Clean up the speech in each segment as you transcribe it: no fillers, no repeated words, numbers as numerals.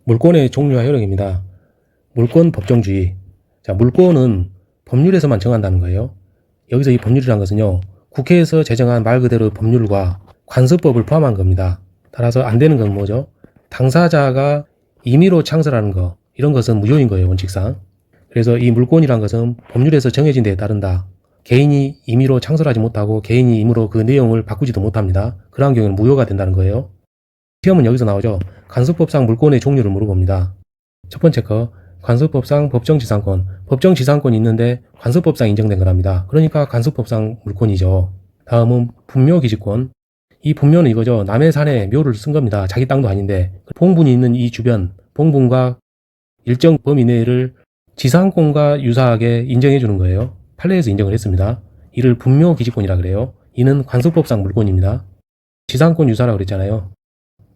물권의 종류와 효력입니다. 물권 법정주의. 자, 물권은 법률에서만 정한다는 거예요. 여기서 이 법률이란 것은요, 국회에서 제정한 말 그대로 법률과 관습법을 포함한 겁니다. 따라서 안 되는 건 뭐죠? 당사자가 임의로 창설하는 거, 이런 것은 무효인 거예요, 원칙상. 그래서 이 물권이란 것은 법률에서 정해진 데에 따른다. 개인이 임의로 창설하지 못하고 개인이 임의로 그 내용을 바꾸지도 못합니다. 그러한 경우는 무효가 된다는 거예요. 시험은 여기서 나오죠. 관습법상 물권의 종류를 물어봅니다. 첫 번째 거, 관습법상 법정지상권. 법정지상권이 있는데 관습법상 인정된 거랍니다. 그러니까 관습법상 물권이죠. 다음은 분묘기지권. 이 분묘는 이거죠. 남의 산에 묘를 쓴 겁니다. 자기 땅도 아닌데 봉분이 있는 이 주변, 봉분과 일정 범위 내를 지상권과 유사하게 인정해 주는 거예요. 판례에서 인정을 했습니다. 이를 분묘기지권이라 그래요. 이는 관습법상 물권입니다. 지상권 유사라고 그랬잖아요.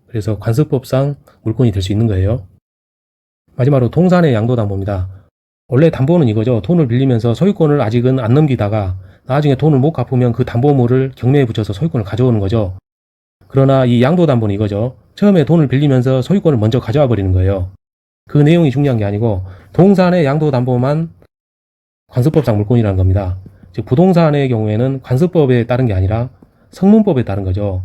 그래서 관습법상 물권이 될 수 있는 거예요. 마지막으로 동산의 양도담보입니다. 원래 담보는 이거죠. 돈을 빌리면서 소유권을 아직은 안 넘기다가 나중에 돈을 못 갚으면 그 담보물을 경매에 붙여서 소유권을 가져오는 거죠. 그러나 이 양도담보는 이거죠. 처음에 돈을 빌리면서 소유권을 먼저 가져와 버리는 거예요. 그 내용이 중요한 게 아니고 동산의 양도담보만 관습법상 물권이라는 겁니다. 즉 부동산의 경우에는 관습법에 따른 게 아니라 성문법에 따른 거죠.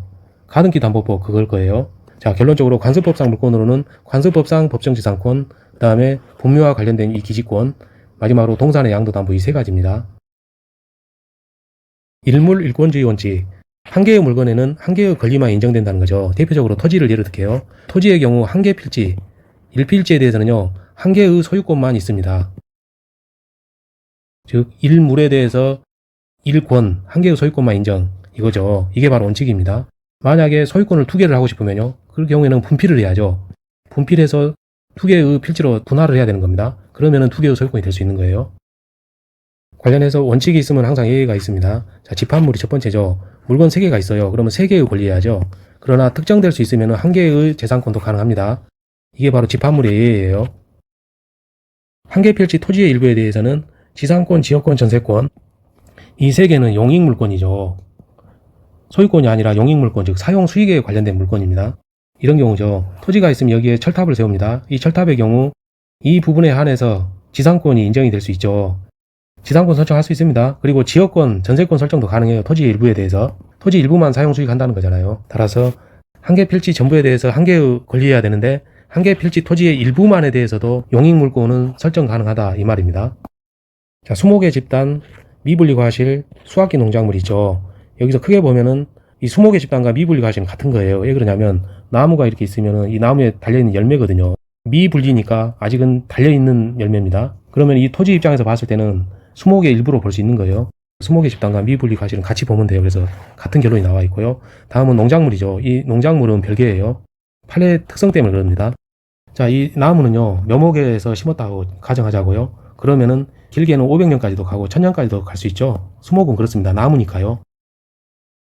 가등기 담보법 그걸 거예요. 자, 결론적으로 관습법상 물권으로는 관습법상 법정지상권, 그 다음에 분묘와 관련된 이 기지권, 마지막으로 동산의 양도담보 이 세 가지입니다. 일물일권주의 원칙. 한 개의 물건에는 한 개의 권리만 인정된다는 거죠. 대표적으로 토지를 예로 들게요. 토지의 경우 한 개 필지, 1필지에 대해서는요, 한 개의 소유권만 있습니다. 즉, 일물에 대해서 일권, 한 개의 소유권만 인정, 이거죠. 이게 바로 원칙입니다. 만약에 소유권을 두 개를 하고 싶으면요, 그 경우에는 분필을 해야죠. 분필해서 두 개의 필지로 분할을 해야 되는 겁니다. 그러면은 두 개의 소유권이 될 수 있는 거예요. 관련해서 원칙이 있으면 항상 예외가 있습니다. 자, 집합물이 첫 번째죠. 물건 3개가 있어요. 그러면 3개의 권리해야죠. 그러나 특정될 수 있으면 한 개의 재산권도 가능합니다. 이게 바로 집합물의 예외예요. 한 개 필지 토지의 일부에 대해서는 지상권, 지역권, 전세권, 이 3개는 용익물권이죠. 소유권이 아니라 용익물권, 즉 사용 수익에 관련된 물권입니다. 이런 경우죠. 토지가 있으면 여기에 철탑을 세웁니다. 이 철탑의 경우 이 부분에 한해서 지상권이 인정이 될 수 있죠. 지상권 설정할 수 있습니다. 그리고 지역권, 전세권 설정도 가능해요. 토지 일부에 대해서. 토지 일부만 사용 수익한다는 거잖아요. 따라서 한 개 필지 전부에 대해서 한 개의 권리해야 되는데 한 개 필지 토지의 일부만에 대해서도 용익물권은 설정 가능하다 이 말입니다. 자, 수목의 집단, 미분리 과실, 수확기 농작물 있죠. 여기서 크게 보면은 이 수목의 집단과 미분리 과실은 같은 거예요. 왜 그러냐면 나무가 이렇게 있으면은 이 나무에 달려있는 열매거든요. 미분리니까 아직은 달려있는 열매입니다. 그러면 이 토지 입장에서 봤을 때는 수목의 일부로 볼 수 있는 거예요. 수목의 집단과 미분리 과실은 같이 보면 돼요. 그래서 같은 결론이 나와 있고요. 다음은 농작물이죠. 이 농작물은 별개예요. 판례 특성 때문에 그럽니다. 자, 이 나무는요, 묘목에서 심었다고 가정하자고요. 그러면은 길게는 500년까지도 가고 1000년까지도 갈 수 있죠. 수목은 그렇습니다. 나무니까요.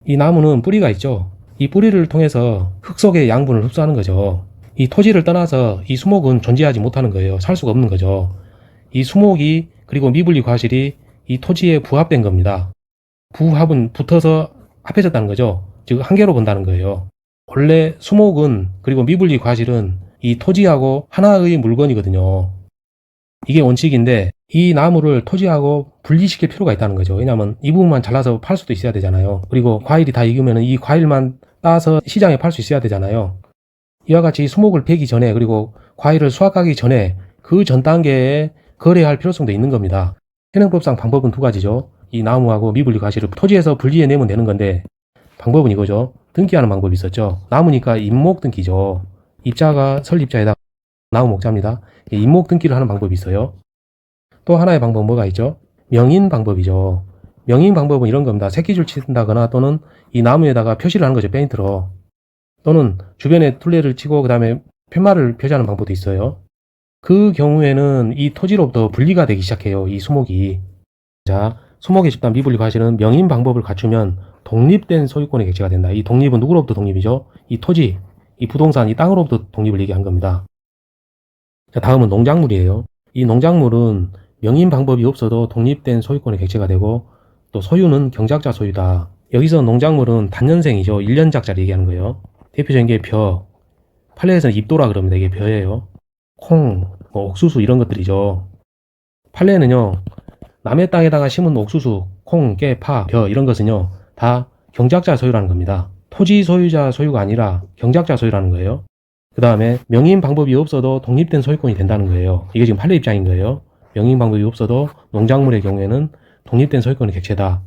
이 나무는 뿌리가 있죠. 이 뿌리를 통해서 흙 속의 양분을 흡수하는 거죠. 이 토지를 떠나서 이 수목은 존재하지 못하는 거예요. 살 수가 없는 거죠. 이 수목이 그리고 미분리 과실이 이 토지에 부합된 겁니다. 부합은 붙어서 합해졌다는 거죠. 즉 한 개로 본다는 거예요. 원래 수목은 그리고 미분리 과실은 이 토지하고 하나의 물건이거든요. 이게 원칙인데 이 나무를 토지하고 분리시킬 필요가 있다는 거죠. 왜냐하면 이 부분만 잘라서 팔 수도 있어야 되잖아요. 그리고 과일이 다 익으면 이 과일만 따서 시장에 팔 수 있어야 되잖아요. 이와 같이 수목을 베기 전에 그리고 과일을 수확하기 전에 그 전 단계에 거래할 필요성도 있는 겁니다. 현행법상 방법은 두 가지죠. 이 나무하고 미분리 과실을 토지에서 분리해내면 되는 건데 방법은 이거죠. 등기하는 방법이 있었죠. 나무니까 임목 등기죠. 입자가 설립자에다 나무 목자입니다. 임목 등기를 하는 방법이 있어요. 또 하나의 방법은 뭐가 있죠? 명인 방법이죠. 명인 방법은 이런 겁니다. 새끼줄 친다거나 또는 이 나무에다가 표시를 하는 거죠. 페인트로. 또는 주변에 둘레를 치고 그 다음에 팻말을 표시하는 방법도 있어요. 그 경우에는 이 토지로부터 분리가 되기 시작해요. 이 수목이. 자, 수목의 집단 미분리 과실은 명인 방법을 갖추면 독립된 소유권의 객체가 된다. 이 독립은 누구로부터 독립이죠? 이 토지, 이 부동산, 이 땅으로부터 독립을 얘기한 겁니다. 자, 다음은 농작물이에요. 이 농작물은 명인 방법이 없어도 독립된 소유권의 객체가 되고 또 소유는 경작자 소유다. 여기서 농작물은 단년생이죠. 1년작자를 얘기하는 거예요. 대표적인 게 벼. 판례에서는 입도라 그럽니다. 이게 벼예요. 콩, 뭐 옥수수 이런 것들이죠. 판례는요, 남의 땅에다가 심은 옥수수, 콩, 깨, 파, 벼 이런 것은요 다 경작자 소유라는 겁니다. 토지 소유자 소유가 아니라 경작자 소유라는 거예요. 그 다음에 명의인 방법이 없어도 독립된 소유권이 된다는 거예요. 이게 지금 판례 입장인 거예요. 명의인 방법이 없어도 농작물의 경우에는 독립된 소유권이 객체다.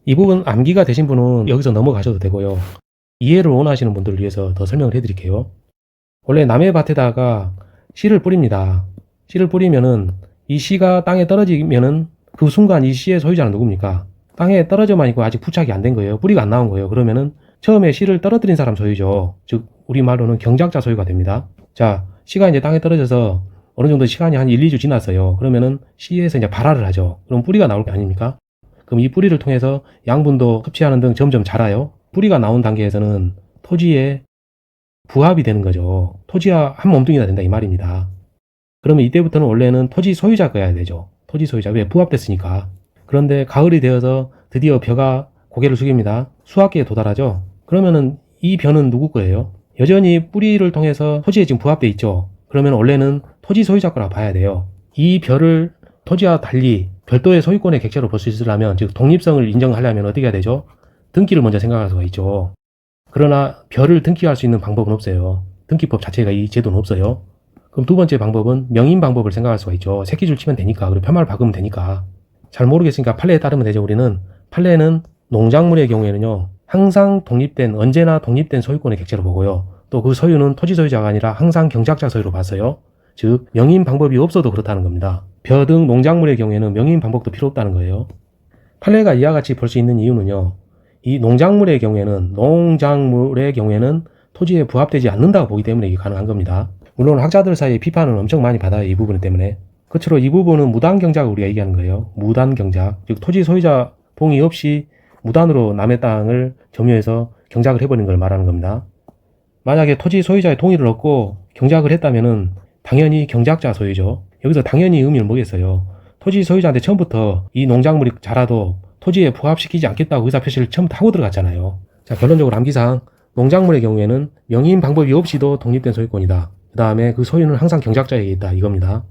이 부분 암기가 되신 분은 여기서 넘어가셔도 되고요. 이해를 원하시는 분들을 위해서 더 설명을 해드릴게요. 원래 남의 밭에다가 씨를 뿌립니다. 씨를 뿌리면은 이 씨가 땅에 떨어지면은 그 순간 이 씨의 소유자는 누굽니까? 땅에 떨어져만 있고 아직 부착이 안 된 거예요. 뿌리가 안 나온 거예요. 그러면은 처음에 씨를 떨어뜨린 사람 소유죠. 즉 우리말로는 경작자 소유가 됩니다. 자, 씨가 이제 땅에 떨어져서 어느 정도 시간이 한 1, 2주 지났어요. 그러면은 씨에서 이제 발화를 하죠. 그럼 뿌리가 나올 게 아닙니까? 그럼 이 뿌리를 통해서 양분도 섭취하는 등 점점 자라요. 뿌리가 나온 단계에서는 토지에 부합이 되는 거죠. 토지와 한 몸뚱이가 된다 이 말입니다. 그러면 이때부터는 원래는 토지 소유자가 해야 되죠. 토지 소유자. 왜? 부합됐으니까. 그런데 가을이 되어서 드디어 벼가 고개를 숙입니다. 수확기에 도달하죠. 그러면은 이 벼는 누구 거예요? 여전히 뿌리를 통해서 토지에 지금 부합돼 있죠. 그러면 원래는 토지 소유자 거라 봐야 돼요. 이 벼를 토지와 달리 별도의 소유권의 객체로 볼 수 있으려면, 즉 독립성을 인정하려면 어떻게 해야 되죠? 등기를 먼저 생각할 수가 있죠. 그러나 벼를 등기할 수 있는 방법은 없어요. 등기법 자체가 이 제도는 없어요. 그럼 두 번째 방법은 명인 방법을 생각할 수가 있죠. 새끼줄 치면 되니까, 그리고 편말 박으면 되니까. 잘 모르겠으니까 판례에 따르면 되죠. 우리는 판례는 농작물의 경우에는요 항상 독립된, 언제나 독립된 소유권의 객체로 보고요, 또 그 소유는 토지 소유자가 아니라 항상 경작자 소유로 봤어요. 즉 명인 방법이 없어도 그렇다는 겁니다. 벼 등 농작물의 경우에는 명인 방법도 필요 없다는 거예요. 판례가 이와 같이 볼 수 있는 이유는요, 이 농작물의 경우에는 토지에 부합되지 않는다고 보기 때문에 이게 가능한 겁니다. 물론 학자들 사이에 비판을 엄청 많이 받아요. 이 부분 때문에. 끝으로 이 부분은 무단경작을 우리가 얘기하는 거예요. 무단경작. 즉 토지 소유자 동의 없이 무단으로 남의 땅을 점유해서 경작을 해버린 걸 말하는 겁니다. 만약에 토지 소유자의 동의를 얻고 경작을 했다면은 당연히 경작자 소유죠. 여기서 당연히 의미를 뭐겠어요? 토지 소유자한테 처음부터 이 농작물이 자라도 토지에 부합시키지 않겠다고 의사표시를 처음부터 하고 들어갔잖아요. 자, 결론적으로 암기사항, 농작물의 경우에는 명의인 방법이 없이도 독립된 소유권이다. 그 다음에 그 소유는 항상 경작자에게 있다 이겁니다.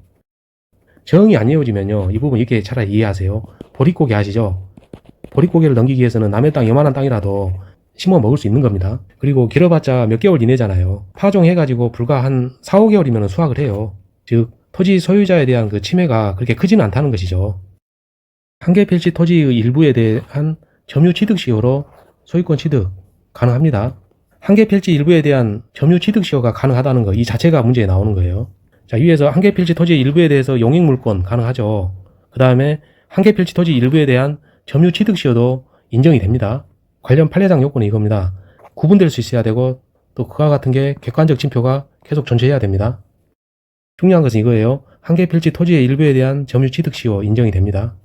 정이 안 이어지면요, 이 부분 이렇게 차라리 이해하세요. 보릿고개 아시죠? 보릿고개를 넘기기 위해서는 남의 땅, 요만한 땅이라도 심어 먹을 수 있는 겁니다. 그리고 길어봤자 몇 개월 이내잖아요. 파종해가지고 불과 한 4, 5개월이면 수확을 해요. 즉 토지 소유자에 대한 그 침해가 그렇게 크지는 않다는 것이죠. 한계필지 토지의 일부에 대한 점유 취득 시효로 소유권 취득 가능합니다. 한계필지 일부에 대한 점유 취득 시효가 가능하다는 거, 이 자체가 문제에 나오는 거예요. 자, 위에서 한계필지 토지 일부에 대해서 용익물권 가능하죠. 그 다음에 한계필지 토지 일부에 대한 점유 취득 시효도 인정이 됩니다. 관련 판례상 요건이 이겁니다. 구분될 수 있어야 되고, 또 그와 같은 게 객관적 징표가 계속 존재해야 됩니다. 중요한 것은 이거예요. 한계필지 토지의 일부에 대한 점유 취득 시효 인정이 됩니다.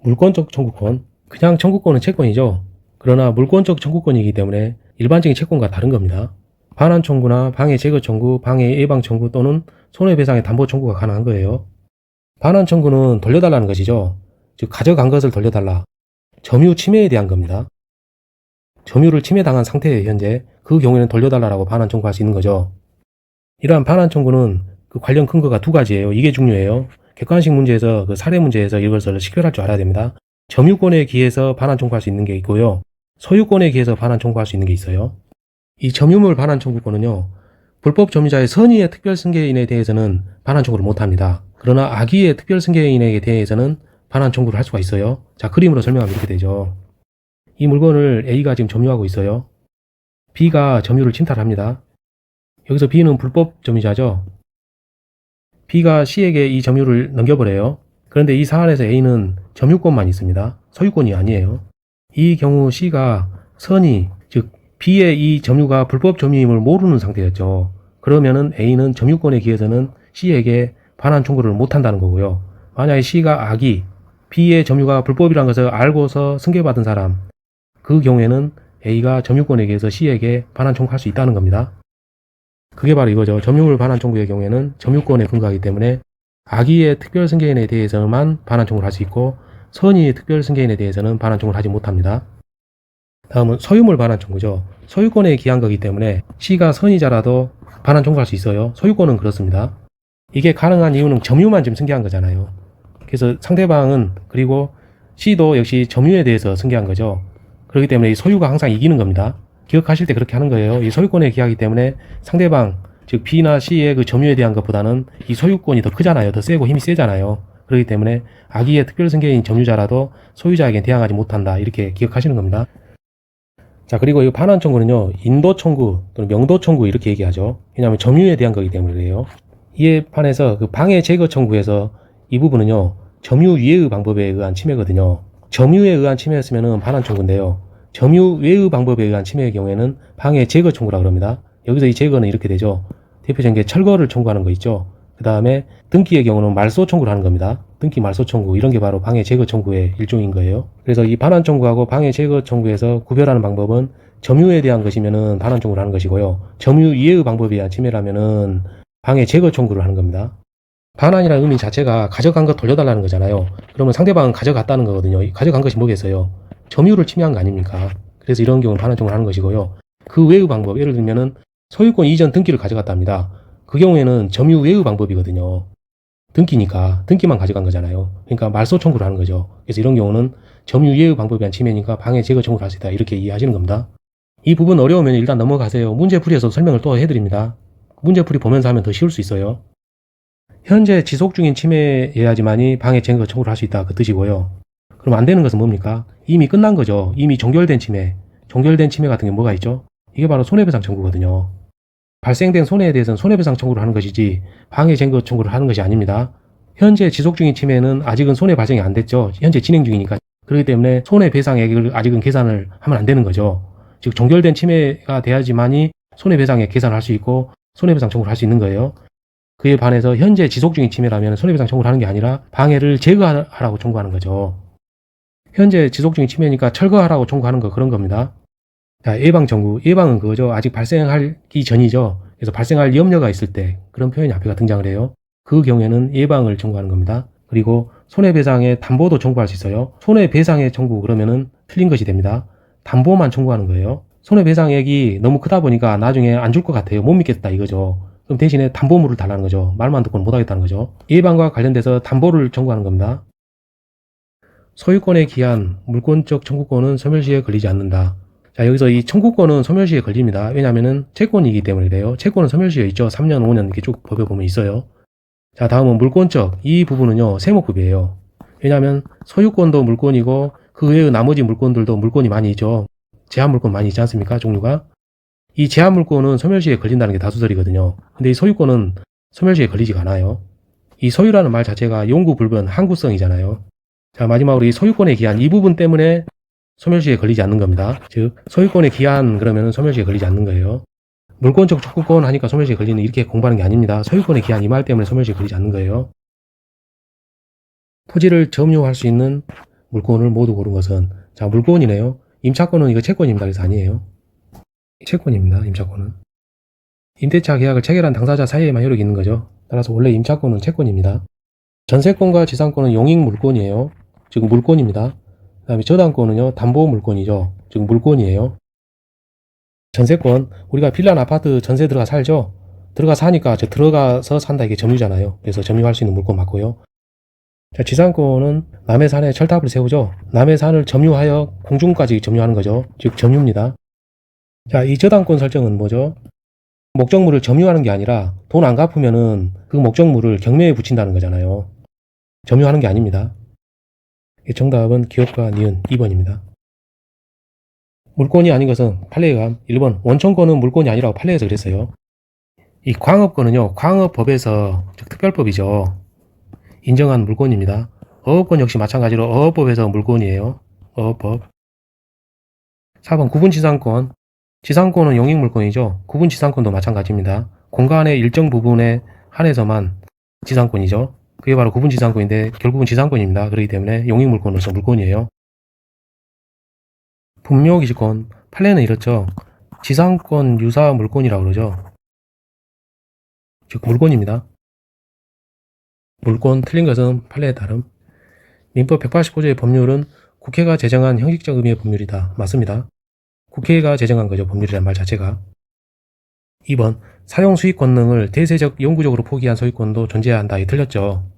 물권적 청구권. 그냥 청구권은 채권이죠. 그러나 물권적 청구권이기 때문에 일반적인 채권과 다른 겁니다. 반환 청구나 방해 제거 청구, 방해 예방 청구 또는 손해배상의 담보 청구가 가능한 거예요. 반환 청구는 돌려달라는 것이죠. 즉 가져간 것을 돌려달라. 점유 침해에 대한 겁니다. 점유를 침해당한 상태에 현재 그 경우에는 돌려달라고 반환 청구할 수 있는 거죠. 이러한 반환 청구는 그 관련 근거가 두 가지예요. 이게 중요해요. 객관식 문제에서, 그 사례 문제에서 이것을 식별할 줄 알아야 됩니다. 점유권에 기해서 반환 청구할 수 있는 게 있고요, 소유권에 기해서 반환 청구할 수 있는 게 있어요. 이 점유물 반환 청구권은요, 불법 점유자의 선의의 특별승계인에 대해서는 반환 청구를 못합니다. 그러나 악의의 특별승계인에 대해서는 반환 청구를 할 수가 있어요. 자, 그림으로 설명하면 이렇게 되죠. 이 물건을 A가 지금 점유하고 있어요. B가 점유를 침탈합니다. 여기서 B는 불법 점유자죠. B가 C에게 이 점유를 넘겨버려요. 그런데 이 사안에서 A는 점유권만 있습니다. 소유권이 아니에요. 이 경우 C가 선의, 즉 B의 이 점유가 불법 점유임을 모르는 상태였죠. 그러면은 A는 점유권에 기해서는 C에게 반환 청구를 못한다는 거고요. 만약에 C가 악의, B의 점유가 불법이라는 것을 알고서 승계받은 사람, 그 경우에는 A가 점유권에 기해서 C에게 반환 청구할 수 있다는 겁니다. 그게 바로 이거죠. 점유물 반환 청구의 경우에는 점유권에 근거하기 때문에 악의의 특별승계인에 대해서만 반환 청구를 할 수 있고, 선의의 특별승계인에 대해서는 반환 청구를 하지 못합니다. 다음은 소유물 반환 청구죠. 소유권에 기한 거기 때문에 C가 선의자라도 반환 청구할 수 있어요. 소유권은 그렇습니다. 이게 가능한 이유는 점유만 지금 승계한 거잖아요. 그래서 상대방은 그리고 C도 역시 점유에 대해서 승계한 거죠. 그렇기 때문에 이 소유가 항상 이기는 겁니다. 기억하실 때 그렇게 하는 거예요. 이 소유권에 기하기 때문에 상대방 즉 B나 C의 그 점유에 대한 것보다는 이 소유권이 더 크잖아요. 더 세고 힘이 세잖아요. 그렇기 때문에 악의의 특별승계인 점유자라도 소유자에게 대항하지 못한다. 이렇게 기억하시는 겁니다. 자, 그리고 이 반환 청구는요, 인도 청구 또는 명도 청구 이렇게 얘기하죠. 왜냐하면 점유에 대한 거기 때문에 그래요. 이에 반해서 그 방해 제거 청구에서 이 부분은요, 점유 위해의 방법에 의한 침해거든요. 점유에 의한 침해였으면 반환 청구인데요. 점유 외의 방법에 의한 침해의 경우에는 방해 제거 청구라 그럽니다. 여기서 이 제거는 이렇게 되죠. 대표적인 게 철거를 청구하는 거 있죠. 그 다음에 등기의 경우는 말소 청구를 하는 겁니다. 등기 말소 청구 이런 게 바로 방해 제거 청구의 일종인 거예요. 그래서 이 반환 청구하고 방해 제거 청구에서 구별하는 방법은 점유에 대한 것이면은 반환 청구를 하는 것이고요. 점유 이해의 방법에 의한 침해라면은 방해 제거 청구를 하는 겁니다. 반환이라는 의미 자체가 가져간 거 돌려달라는 거잖아요. 그러면 상대방은 가져갔다는 거거든요. 가져간 것이 뭐겠어요? 점유를 침해한 거 아닙니까? 그래서 이런 경우는 반환 청구를 하는 것이고요. 그 외의 방법, 예를 들면은 소유권 이전 등기를 가져갔답니다. 그 경우에는 점유 외의 방법이거든요. 등기니까 등기만 가져간 거잖아요. 그러니까 말소 청구를 하는 거죠. 그래서 이런 경우는 점유 이해의 방법에 의한 침해니까 방해 제거 청구를 할 수 있다. 이렇게 이해하시는 겁니다. 이 부분 어려우면 일단 넘어가세요. 문제풀이에서 설명을 또 해드립니다. 문제풀이 보면서 하면 더 쉬울 수 있어요. 현재 지속 중인 침해여야지만이 방해 제거 청구를 할 수 있다. 그 뜻이고요. 그럼 안 되는 것은 뭡니까? 이미 끝난 거죠. 이미 종결된 침해. 종결된 침해 같은 게 뭐가 있죠? 이게 바로 손해배상 청구거든요. 발생된 손해에 대해서는 손해배상 청구를 하는 것이지 방해 제거 청구를 하는 것이 아닙니다. 현재 지속 중인 침해는 아직은 손해 발생이 안 됐죠. 현재 진행 중이니까. 그렇기 때문에 손해배상액을 아직은 계산을 하면 안 되는 거죠. 즉 종결된 침해가 돼야지만이 손해배상액 계산을 할 수 있고 손해배상 청구를 할 수 있는 거예요. 그에 반해서 현재 지속 중인 침해라면 손해배상 청구를 하는 게 아니라 방해를 제거하라고 청구하는 거죠. 현재 지속 중인 침해니까 철거하라고 청구하는 거 그런 겁니다. 자, 예방 청구. 예방은 그거죠. 아직 발생하기 전이죠. 그래서 발생할 염려가 있을 때 그런 표현이 앞에가 등장을 해요. 그 경우에는 예방을 청구하는 겁니다. 그리고 손해배상의 담보도 청구할 수 있어요. 손해배상의 청구 그러면은 틀린 것이 됩니다. 담보만 청구하는 거예요. 손해배상액이 너무 크다 보니까 나중에 안 줄 것 같아요. 못 믿겠다 이거죠. 그럼 대신에 담보물을 달라는 거죠. 말만 듣고는 못하겠다는 거죠. 예방과 관련돼서 담보를 청구하는 겁니다. 소유권에 기한 물권적 청구권은 소멸시에 걸리지 않는다. 자, 여기서 이 청구권은 소멸시에 걸립니다. 왜냐하면은 채권이기 때문에 그래요. 채권은 소멸시에 있죠. 3년, 5년 이렇게 쭉 법에 보면 있어요. 자, 다음은 물권적. 이 부분은요, 세목급이에요. 왜냐하면 소유권도 물권이고 그 외의 나머지 물권들도 물권이 많이 있죠. 제한물권 많이 있지 않습니까? 종류가. 이 제한물권은 소멸시에 걸린다는 게 다수설이거든요. 근데 이 소유권은 소멸시에 걸리지가 않아요. 이 소유라는 말 자체가 용구불변, 항구성이잖아요. 자, 마지막으로 이 소유권에 기한 이 부분 때문에 소멸시에 걸리지 않는 겁니다. 즉 소유권에 기한 그러면 소멸시에 걸리지 않는 거예요. 물권적 청구권 하니까 소멸시에 걸리는 이렇게 공부하는 게 아닙니다. 소유권에 기한 이 말 때문에 소멸시에 걸리지 않는 거예요. 토지를 점유할 수 있는 물권을 모두 고른 것은 자 물권이네요. 임차권은 이거 채권입니다. 그래서 아니에요. 채권입니다. 임차권은. 임대차 계약을 체결한 당사자 사이에만 효력이 있는 거죠. 따라서 원래 임차권은 채권입니다. 전세권과 지상권은 용익 물권이에요. 즉 물권입니다. 그 다음에 저당권은요 담보 물권이죠. 즉 물권이에요. 전세권 우리가 빌라나 아파트 전세 들어가 살죠. 들어가 사니까 들어가서 산다 이게 점유잖아요. 그래서 점유할 수 있는 물권 맞고요. 자, 지상권은 남의 산에 철탑을 세우죠. 남의 산을 점유하여 공중까지 점유하는 거죠. 즉 점유입니다. 자, 이 저당권 설정은 뭐죠? 목적물을 점유하는 게 아니라 돈 안 갚으면은 그 목적물을 경매에 붙인다는 거잖아요. 점유하는 게 아닙니다. 정답은 기업과 니은 2번입니다. 물권이 아닌 것은 판례의 감 1번 원청권은 물권이 아니라고 판례에서 그랬어요. 이 광업권은요 광업법에서 즉 특별법이죠. 인정한 물권입니다. 어업권 역시 마찬가지로 어업법에서 물권이에요. 어업법. 4번 구분지상권. 지상권은 용익물권이죠. 구분지상권도 마찬가지입니다. 공간의 일정 부분에 한해서만 지상권이죠. 그게 바로 구분지상권인데 결국은 지상권입니다. 그렇기 때문에 용익물권으로서 물권이에요. 분묘기지권. 판례는 이렇죠. 지상권 유사 물권이라고 그러죠. 즉 물권입니다. 물권 틀린 것은 판례에 따름. 민법 189조의 법률은 국회가 제정한 형식적 의미의 법률이다. 맞습니다. 국회가 제정한 거죠. 법률이라는 말 자체가. 2번 사용 수익 권능을 대세적 영구적으로 포기한 소유권도 존재해야 한다. 이 틀렸죠.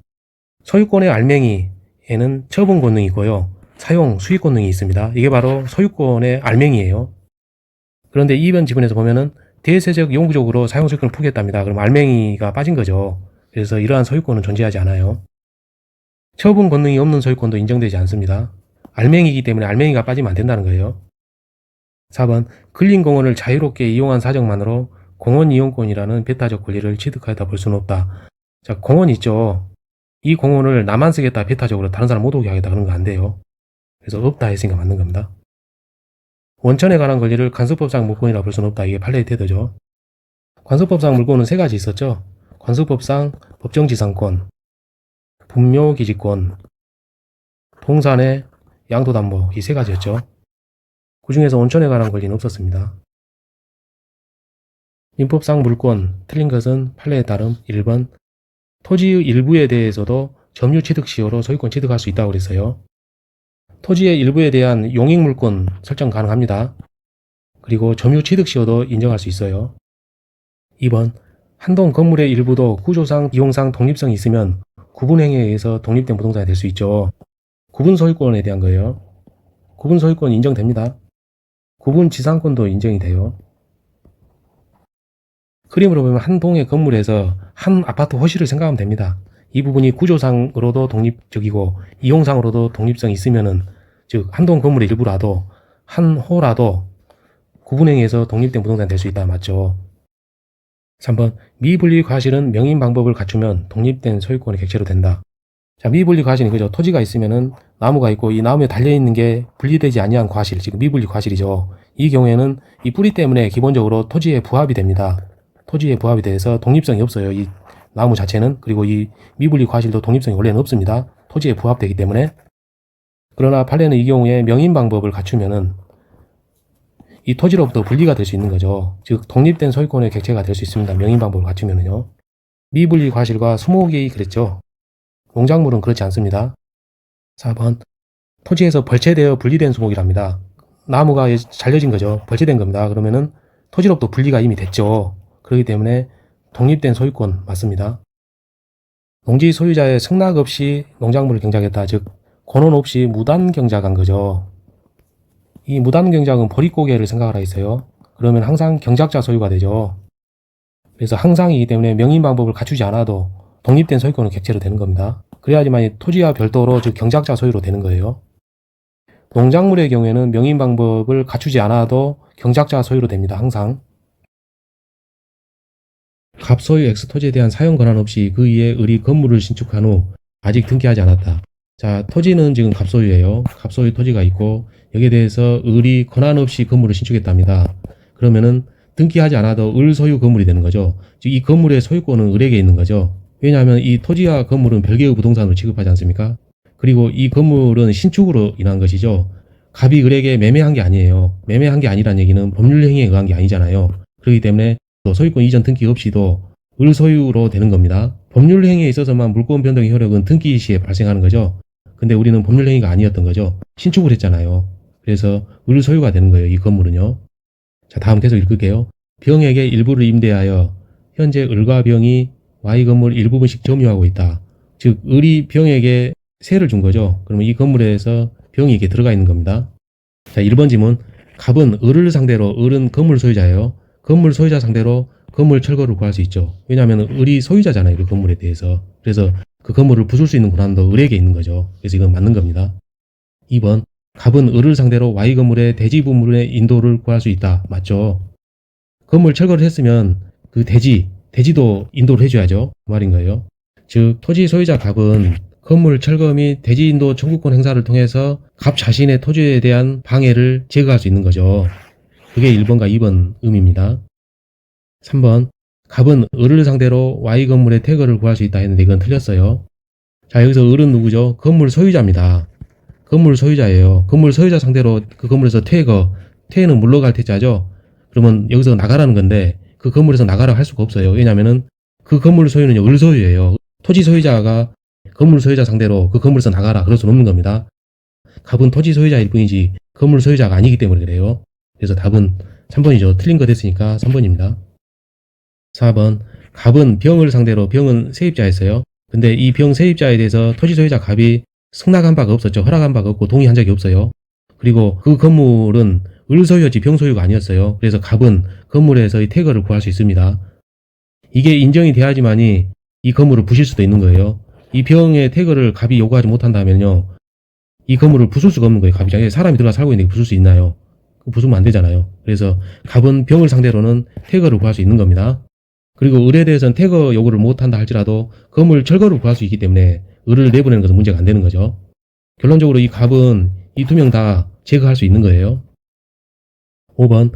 소유권의 알맹이에는 처분 권능이 있고요. 사용 수익 권능이 있습니다. 이게 바로 소유권의 알맹이에요. 그런데 2번 지문에서 보면은 대세적 영구적으로 사용 수익권을 포기했답니다. 그럼 알맹이가 빠진 거죠. 그래서 이러한 소유권은 존재하지 않아요. 처분 권능이 없는 소유권도 인정되지 않습니다. 알맹이기 때문에 알맹이가 빠지면 안 된다는 거예요. 4번 근린공원을 자유롭게 이용한 사정만으로 공원 이용권이라는 배타적 권리를 취득하였다 볼 수는 없다. 자, 공원 있죠. 이 공원을 나만 쓰겠다 배타적으로 다른 사람 못 오게 하겠다 그런 거 안 돼요. 그래서 없다 했으니까 맞는 겁니다. 원천에 관한 권리를 관습법상 물권이라 볼 수는 없다. 이게 판례의 태도죠. 관습법상 물권은 세 가지 있었죠. 관습법상 법정지상권, 분묘기지권, 동산의 양도담보 이 세 가지였죠. 그 중에서 원천에 관한 권리는 없었습니다. 민법상 물권 틀린 것은 판례에 따름 1번 토지의 일부에 대해서도 점유 취득 시효로 소유권 취득할 수 있다고 그랬어요. 토지의 일부에 대한 용익물권 설정 가능합니다. 그리고 점유 취득 시효도 인정할 수 있어요. 2번 한동 건물의 일부도 구조상 이용상 독립성이 있으면 구분행위에 의해서 독립된 부동산이 될 수 있죠. 구분 소유권에 대한 거예요. 구분 소유권 인정됩니다. 구분 지상권도 인정이 돼요. 그림으로 보면 한 동의 건물에서 한 아파트 호실을 생각하면 됩니다. 이 부분이 구조상으로도 독립적이고 이용상으로도 독립성이 있으면은 즉 한 동 건물의 일부라도 한 호라도 구분행위에서 독립된 부동산이 될 수 있다. 맞죠? 3번 미분리 과실은 명인 방법을 갖추면 독립된 소유권의 객체로 된다. 자, 미분리 과실은 그죠? 토지가 있으면은 나무가 있고 이 나무에 달려있는 게 분리되지 아니한 과실, 지금 미분리 과실이죠. 이 경우에는 이 뿌리 때문에 기본적으로 토지에 부합이 됩니다. 토지에 부합이 돼서 독립성이 없어요. 이 나무 자체는. 그리고 이 미분리 과실도 독립성이 원래는 없습니다. 토지에 부합되기 때문에. 그러나 판례는 이 경우에 명인 방법을 갖추면은 이 토지로부터 분리가 될 수 있는 거죠. 즉 독립된 소유권의 객체가 될 수 있습니다. 명인 방법을 갖추면은요. 미분리 과실과 수목이 그랬죠. 농작물은 그렇지 않습니다. 4번 토지에서 벌채되어 분리된 수목이랍니다. 나무가 잘려진 거죠. 벌채된 겁니다. 그러면은 토지로부터 분리가 이미 됐죠. 그렇기 때문에 독립된 소유권 맞습니다. 농지 소유자의 승낙 없이 농작물을 경작했다. 즉 권원 없이 무단 경작한 거죠. 이 무단 경작은 보릿고개를 생각하라 했어요. 그러면 항상 경작자 소유가 되죠. 그래서 항상이기 때문에 명인 방법을 갖추지 않아도 독립된 소유권은 객체로 되는 겁니다. 그래야지만 이 토지와 별도로 즉 경작자 소유로 되는 거예요. 농작물의 경우에는 명인 방법을 갖추지 않아도 경작자 소유로 됩니다. 항상. 갑소유 X토지에 대한 사용 권한 없이 그 위에 을이 건물을 신축한 후 아직 등기하지 않았다. 자, 토지는 지금 갑소유예요. 갑소유 토지가 있고 여기에 대해서 을이 권한 없이 건물을 신축했답니다. 그러면은 등기하지 않아도 을 소유 건물이 되는 거죠. 즉 이 건물의 소유권은 을에게 있는 거죠. 왜냐하면 이 토지와 건물은 별개의 부동산으로 취급하지 않습니까? 그리고 이 건물은 신축으로 인한 것이죠. 갑이 을에게 매매한 게 아니에요. 매매한 게 아니란 얘기는 법률 행위에 의한 게 아니잖아요. 그렇기 때문에 또 소유권 이전 등기 없이도 을 소유로 되는 겁니다. 법률 행위에 있어서만 물권 변동의 효력은 등기 시에 발생하는 거죠. 근데 우리는 법률 행위가 아니었던 거죠. 신축을 했잖아요. 그래서 을 소유가 되는 거예요. 이 건물은요. 자, 다음 계속 읽을게요. 병에게 일부를 임대하여 현재 을과 병이 Y 건물 일부분씩 점유하고 있다. 즉 을이 병에게 세를 준 거죠. 그러면 이 건물에서 병이 이렇게 들어가 있는 겁니다. 자, 1번 질문. 갑은 을을 상대로, 을은 건물 소유자예요. 건물 소유자 상대로 건물 철거를 구할 수 있죠. 왜냐하면 을이 소유자잖아요. 그 건물에 대해서. 그래서 그 건물을 부술 수 있는 권한도 을에게 있는 거죠. 그래서 이건 맞는 겁니다. 2번. 갑은 을을 상대로 Y 건물의 대지 부분의 인도를 구할 수 있다. 맞죠? 건물 철거를 했으면 그 대지도 인도를 해줘야죠. 그 말인 거예요. 즉 토지 소유자 갑은 건물 철거 및 대지 인도 청구권 행사를 통해서 갑 자신의 토지에 대한 방해를 제거할 수 있는 거죠. 그게 1번과 2번 의미입니다. 3번. 갑은 을을 상대로 Y 건물의 퇴거를 구할 수 있다 했는데 이건 틀렸어요. 자, 여기서 을은 누구죠? 건물 소유자입니다. 건물 소유자예요. 건물 소유자 상대로 그 건물에서 퇴는 물러갈 퇴자죠. 그러면 여기서 나가라는 건데 그 건물에서 나가라 할 수가 없어요. 왜냐면은 그 건물 소유는 을 소유예요. 토지 소유자가 건물 소유자 상대로 그 건물에서 나가라 그럴 수는 없는 겁니다. 갑은 토지 소유자일 뿐이지 건물 소유자가 아니기 때문에 그래요. 그래서 답은 3번이죠. 틀린 거 됐으니까 3번입니다. 4번 갑은 병을 상대로, 병은 세입자였어요. 근데 이 병 세입자에 대해서 토지 소유자 갑이 승낙한 바가 없었죠. 허락한 바가 없고 동의한 적이 없어요. 그리고 그 건물은 을 소유였지 병 소유가 아니었어요. 그래서 갑은 건물에서의 퇴거를 구할 수 있습니다. 이게 인정이 돼야지만이 이 건물을 부실 수도 있는 거예요. 이 병의 퇴거를 갑이 요구하지 못한다면요, 이 건물을 부술 수가 없는 거예요. 갑이. 사람이 들어가 살고 있는데 부술 수 있나요? 부수면 안 되잖아요. 그래서 갑은 병을 상대로는 퇴거를 구할 수 있는 겁니다. 그리고 을에 대해서는 퇴거 요구를 못한다 할지라도 건물 철거를 구할 수 있기 때문에 을을 내보내는 것은 문제가 안 되는 거죠. 결론적으로 이 갑은 이 두 명 다 제거할 수 있는 거예요. 5번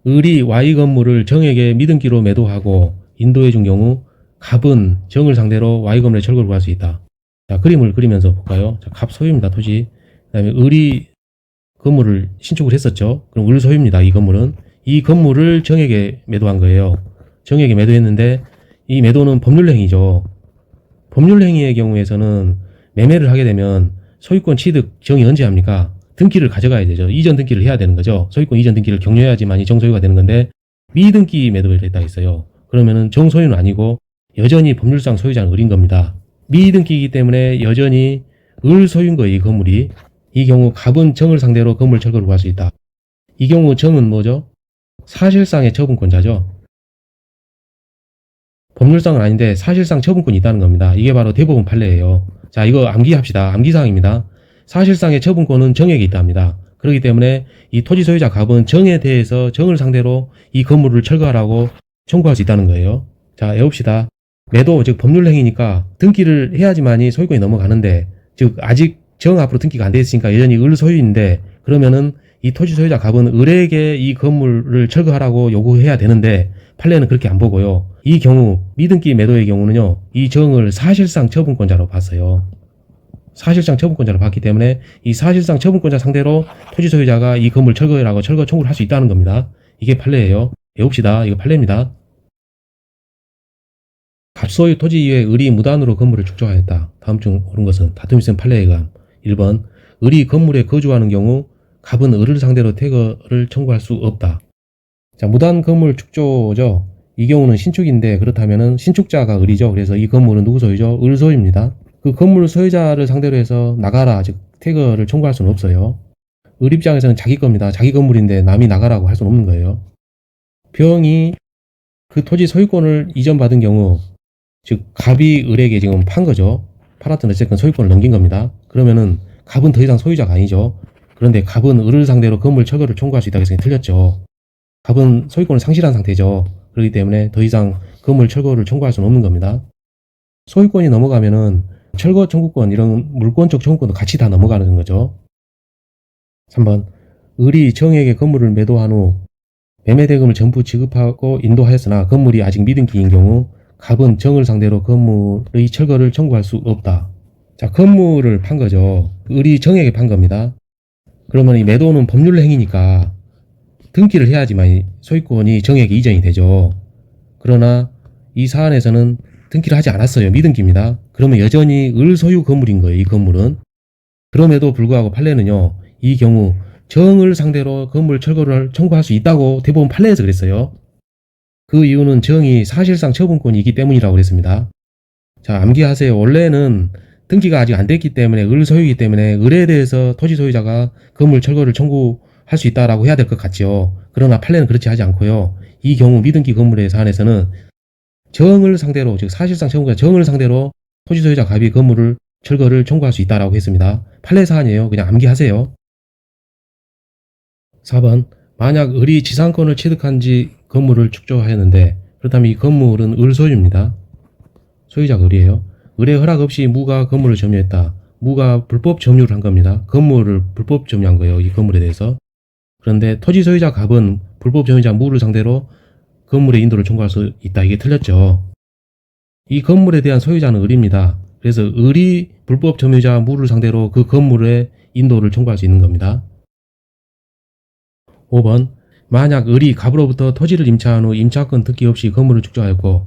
을이 Y 건물을 정에게 미등기로 매도하고 인도해 준 경우 갑은 정을 상대로 Y 건물에 철거를 구할 수 있다. 자, 그림을 그리면서 볼까요? 자, 갑 소유입니다. 토지. 그 다음에 을이 건물을 신축을 했었죠. 그럼 을 소유입니다. 이 건물은. 이 건물을 정에게 매도한 거예요. 정에게 매도했는데 이 매도는 법률행위죠. 법률행위의 경우에서는 매매를 하게 되면 소유권 취득 정이 언제 합니까? 등기를 가져가야 되죠. 이전 등기를 해야 되는 거죠. 소유권 이전 등기를 격려해야지만이 정소유가 되는 건데 미등기 매도를 했다 했어요. 그러면은 정소유는 아니고 여전히 법률상 소유자는 을인 겁니다. 미등기이기 때문에 여전히 을 소유인 거예요. 이 건물이. 이 경우 갑은 정을 상대로 건물 철거를 구할 수 있다. 이 경우 정은 뭐죠? 사실상의 처분권자죠. 법률상은 아닌데 사실상 처분권이 있다는 겁니다. 이게 바로 대법원 판례예요. 자, 이거 암기합시다. 암기사항입니다. 사실상의 처분권은 정에게 있다 합니다. 그렇기 때문에 이 토지 소유자 갑은 정에 대해서 정을 상대로 이 건물을 철거하라고 청구할 수 있다는 거예요. 자, 외웁시다. 매도, 즉 법률행위니까 등기를 해야지만이 소유권이 넘어가는데, 즉 아직 정 앞으로 등기가 안 돼 있으니까 여전히 을 소유인데, 그러면은 이 토지 소유자 갑은 을에게 이 건물을 철거하라고 요구해야 되는데 판례는 그렇게 안 보고요. 이 경우 미등기 매도의 경우는요, 이 정을 사실상 처분권자로 봤어요. 사실상 처분권자로 봤기 때문에 이 사실상 처분권자 상대로 토지 소유자가 이 건물 철거해라고 철거 청구를 할 수 있다는 겁니다. 이게 판례예요. 외웁시다. 이거 판례입니다. 갑소유 토지 이외에 을이 무단으로 건물을 축조하였다. 다음 중 옳은 것은 다툼 있으면 판례에 의함. 1번 을이 건물에 거주하는 경우 갑은 을을 상대로 퇴거를 청구할 수 없다. 자, 무단 건물 축조죠. 이 경우는 신축인데 그렇다면은 신축자가 을이죠. 그래서 이 건물은 누구 소유죠? 을 소유입니다. 그 건물 소유자를 상대로 해서 나가라, 즉 퇴거를 청구할 수는 없어요. 을 입장에서는 자기 겁니다. 자기 건물인데 남이 나가라고 할 수는 없는 거예요. 병이 그 토지 소유권을 이전받은 경우, 즉 갑이 을에게 지금 판 거죠. 팔았던 어쨌든 소유권을 넘긴 겁니다. 그러면은 갑은 더 이상 소유자가 아니죠. 그런데 갑은 을을 상대로 건물 철거를 청구할 수 있다고 했으니 틀렸죠. 갑은 소유권을 상실한 상태죠. 그렇기 때문에 더 이상 건물 철거를 청구할 수는 없는 겁니다. 소유권이 넘어가면은 철거 청구권, 이런 물권적 청구권도 같이 다 넘어가는 거죠. 3번 을이 정에게 건물을 매도한 후 매매 대금을 전부 지급하고 인도하였으나 건물이 아직 미등기인 경우 갑은 정을 상대로 건물의 철거를 청구할 수 없다. 자, 건물을 판 거죠. 을이 정에게 판 겁니다. 그러면 이 매도는 법률 행위니까 등기를 해야지만 소유권이 정에게 이전이 되죠. 그러나 이 사안에서는 등기를 하지 않았어요. 미등기입니다. 그러면 여전히 을 소유 건물인 거예요. 이 건물은. 그럼에도 불구하고 판례는요, 이 경우 정을 상대로 건물 철거를 청구할 수 있다고 대법원 판례에서 그랬어요. 그 이유는 정이 사실상 처분권이 있기 때문이라고 그랬습니다. 자, 암기하세요. 원래는 등기가 아직 안 됐기 때문에 을 소유이기 때문에 을에 대해서 토지 소유자가 건물 철거를 청구할 수 있다라고 해야 될 것 같죠. 그러나 판례는 그렇지 하지 않고요. 이 경우 미등기 건물의 사안에서는 정을 상대로, 즉 사실상 처분권 정을 상대로 토지 소유자 갑이 건물을 철거를 청구할 수 있다라고 했습니다. 판례 사안이에요. 그냥 암기하세요. 4번 만약 을이 지상권을 취득한 지 건물을 축조하였는데 그렇다면 이 건물은 을 소유입니다. 소유자가 을이에요. 을의 허락 없이 무가 건물을 점유했다. 무가 불법 점유를 한 겁니다. 건물을 불법 점유한 거예요. 이 건물에 대해서. 그런데 토지 소유자 갑은 불법 점유자 무를 상대로 건물의 인도를 청구할 수 있다. 이게 틀렸죠. 이 건물에 대한 소유자는 을입니다. 그래서 을이 불법 점유자 무를 상대로 그 건물의 인도를 청구할 수 있는 겁니다. 5번 만약 을이 갑으로부터 토지를 임차한 후 임차권 등기 없이 건물을 축조하였고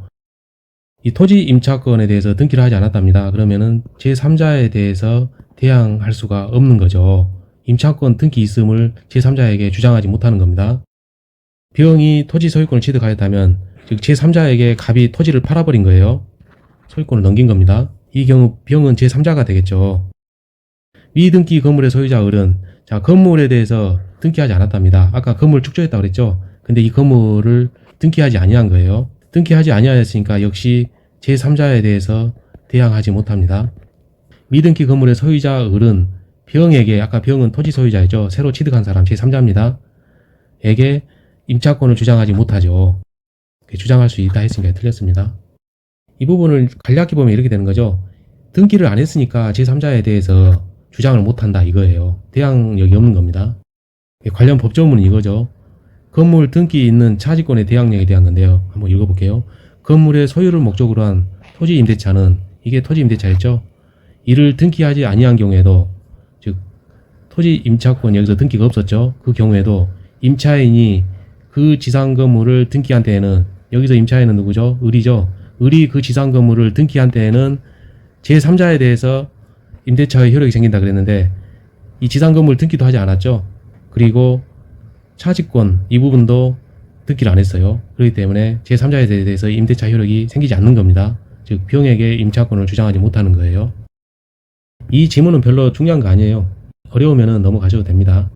이 토지 임차권에 대해서 등기를 하지 않았답니다. 그러면은 제3자에 대해서 대항할 수가 없는 거죠. 임차권 등기 있음을 제3자에게 주장하지 못하는 겁니다. 병이 토지 소유권을 취득하였다면 즉 제3자에게 갑이 토지를 팔아버린 거예요. 소유권을 넘긴 겁니다. 이 경우 병은 제3자가 되겠죠. 미등기 건물의 소유자 을은 자 건물에 대해서 등기하지 않았답니다. 아까 건물 축조했다고 그랬죠. 근데 이 건물을 등기하지 아니한 거예요. 등기하지 아니하였으니까 역시 제3자에 대해서 대항하지 못합니다. 미등기 건물의 소유자 을은 병에게, 아까 병은 토지 소유자이죠. 새로 취득한 사람 제3자입니다. 에게 임차권을 주장하지 못하죠. 주장할 수 있다 했으니까 틀렸습니다. 이 부분을 간략히 보면 이렇게 되는 거죠. 등기를 안 했으니까 제3자에 대해서 주장을 못한다 이거예요. 대항력이 없는 겁니다. 관련 법조문은 이거죠. 건물 등기 있는 차지권의 대항력에 대한 건데요. 한번 읽어볼게요. 건물의 소유를 목적으로 한 토지 임대차는, 이게 토지 임대차였죠. 이를 등기하지 아니한 경우에도, 즉 토지 임차권 여기서 등기가 없었죠. 그 경우에도 임차인이 그 지상 건물을 등기한 때에는, 여기서 임차인은 누구죠? 을이죠. 을이 그 지상 건물을 등기한 때에는 제3자에 대해서 임대차의 효력이 생긴다 그랬는데 이 지상 건물 등기도 하지 않았죠. 그리고 차지권 이 부분도 등기를 안 했어요. 그렇기 때문에 제3자에 대해서 임대차 효력이 생기지 않는 겁니다. 즉 병에게 임차권을 주장하지 못하는 거예요. 이 지문은 별로 중요한 거 아니에요. 어려우면 넘어가셔도 됩니다.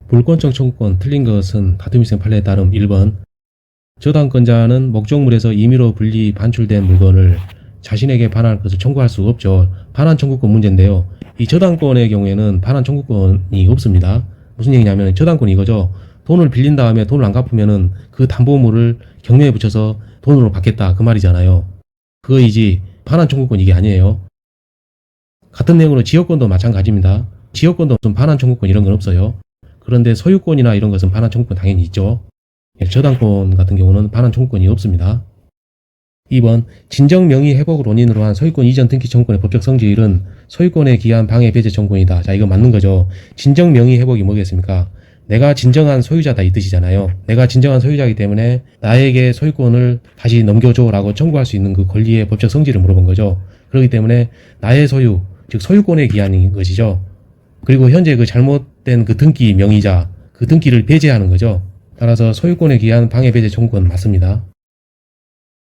물권적 청구권 틀린 것은 다툼이 있으면 판례에 따름 1번 저당권자는 목적물에서 임의로 분리 반출된 물건을 자신에게 반환할 것을 청구할 수 없죠. 반환 청구권 문제인데요. 이 저당권의 경우에는 반환 청구권이 없습니다. 무슨 얘기냐면 저당권이 이거죠. 돈을 빌린 다음에 돈을 안 갚으면은 그 담보물을 경매에 붙여서 돈으로 받겠다 그 말이잖아요. 그거이지 반환 청구권 이게 아니에요. 같은 내용으로 지역권도 마찬가지입니다. 지역권도 무슨 반환 청구권 이런 건 없어요. 그런데 소유권이나 이런 것은 반환 청구권 당연히 있죠. 저당권 같은 경우는 반환 청구권이 없습니다. 2번 진정 명의 회복을 원인으로 한 소유권 이전 등기 청구권의 법적 성질은 소유권에 기한 방해 배제 청구권이다. 자, 이거 맞는 거죠. 진정 명의 회복이 뭐겠습니까? 내가 진정한 소유자다 이 뜻이잖아요. 내가 진정한 소유자이기 때문에 나에게 소유권을 다시 넘겨줘 라고 청구할 수 있는 그 권리의 법적 성질을 물어본 거죠. 그렇기 때문에 나의 소유, 즉 소유권에 기한인 것이죠. 그리고 현재 그 잘못된 그 등기 명의자, 그 등기를 배제하는 거죠. 따라서 소유권에 기한 방해 배제 청구권 맞습니다.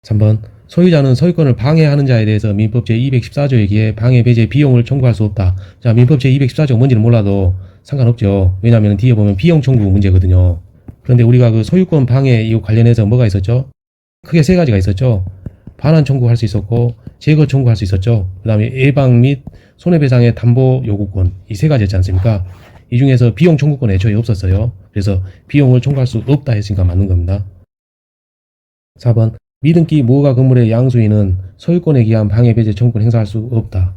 3번 소유자는 소유권을 방해하는 자에 대해서 민법 제214조에 의해 방해 배제 비용을 청구할 수 없다. 자, 민법 제214조가 뭔지는 몰라도 상관없죠. 왜냐하면 뒤에 보면 비용 청구 문제거든요. 그런데 우리가 그 소유권 방해 이거 관련해서 뭐가 있었죠? 크게 세 가지가 있었죠. 반환 청구할 수 있었고 제거 청구할 수 있었죠. 그 다음에 예방 및 손해배상의 담보 요구권 이 세 가지였지 않습니까? 이 중에서 비용 청구권 애초에 없었어요. 그래서 비용을 청구할 수 없다 했으니까 맞는 겁니다. 4번 미등기 무허가 건물의 양수인은 소유권에 기한 방해 배제 청구권 행사할 수 없다.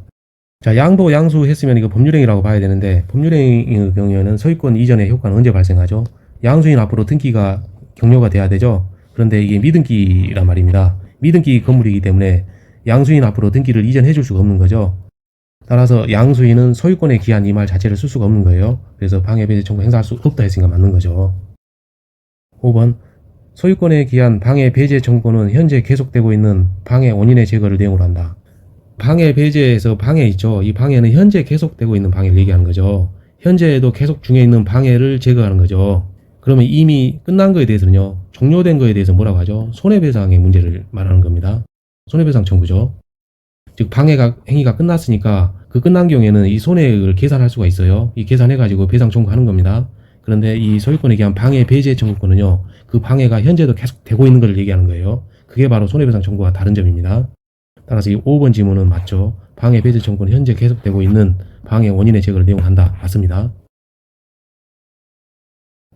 자, 양도 양수했으면 이거 법률행위라고 봐야 되는데 법률행위의 경우에는 소유권 이전의 효과는 언제 발생하죠? 양수인 앞으로 등기가 격려가 돼야 되죠. 그런데 이게 미등기란 말입니다. 미등기 건물이기 때문에 양수인 앞으로 등기를 이전해 줄 수가 없는 거죠. 따라서 양수인은 소유권에 기한 이 말 자체를 쓸 수가 없는 거예요. 그래서 방해 배제 청구 행사할 수 없다 했으니까 맞는 거죠. 5번 소유권에 기한 방해 배제 청구는 현재 계속되고 있는 방해 원인의 제거를 내용으로 한다. 방해 배제에서 방해 있죠. 이 방해는 현재 계속되고 있는 방해를 얘기하는 거죠. 현재에도 계속 중에 있는 방해를 제거하는 거죠. 그러면 이미 끝난 거에 대해서는요. 종료된 거에 대해서 뭐라고 하죠? 손해배상의 문제를 말하는 겁니다. 손해배상 청구죠. 즉 방해가 행위가 끝났으니까 그 끝난 경우에는 이 손해액을 계산할 수가 있어요. 이 계산해가지고 배상 청구하는 겁니다. 그런데 이 소유권에 기한 방해 배제 청구권은요. 그 방해가 현재도 계속 되고 있는 걸 얘기하는 거예요. 그게 바로 손해배상 청구와 다른 점입니다. 따라서 이 5번 지문은 맞죠. 방해 배제 청구는 현재 계속되고 있는 방해 원인의 제거를 내용한다. 맞습니다.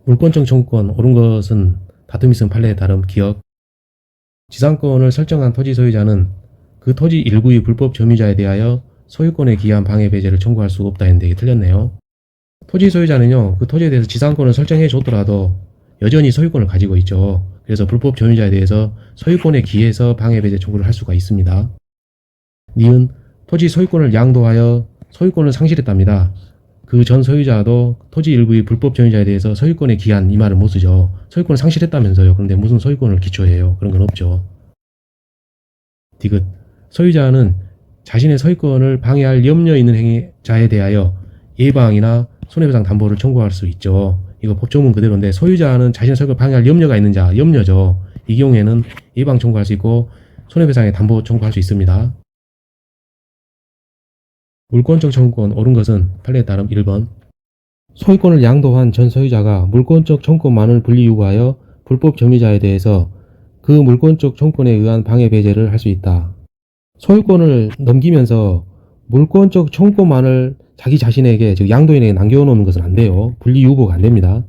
물권적 청구권 옳은 것은 다툼이 있은 판례에 따른 기억. 지상권을 설정한 토지 소유자는 그 토지 일부의 불법 점유자에 대하여 소유권에 기한 방해 배제를 청구할 수 없다 했는데 이게 틀렸네요. 토지 소유자는요. 그 토지에 대해서 지상권을 설정해 줬더라도 여전히 소유권을 가지고 있죠. 그래서 불법 점유자에 대해서 소유권에 기해서 방해 배제 청구를 할 수가 있습니다. 니은 토지 소유권을 양도하여 소유권을 상실했답니다. 그 전 소유자도 토지 일부의 불법 점유자에 대해서 소유권에 기한 이 말을 못 쓰죠. 소유권을 상실했다면서요. 그런데 무슨 소유권을 기초해요? 그런 건 없죠. 디귿 소유자는 자신의 소유권을 방해할 염려 있는 행위자에 대하여 예방이나 손해배상 담보를 청구할 수 있죠. 이거 법조문 그대로인데 소유자는 자신의 소유권을 방해할 염려가 있는 자, 염려죠. 이 경우에는 예방 청구할 수 있고 손해배상에 담보 청구할 수 있습니다. 물권적 청구권 옳은 것은 판례에 따름 1번. 소유권을 양도한 전 소유자가 물권적 청구권만을 분리 요구하여 불법 점유자에 대해서 그 물권적 청구권에 의한 방해 배제를 할 수 있다. 소유권을 넘기면서 물권적 청구권만을 자기 자신에게 즉 양도인에게 남겨놓는 것은 안 돼요. 분리 유보가 안 됩니다.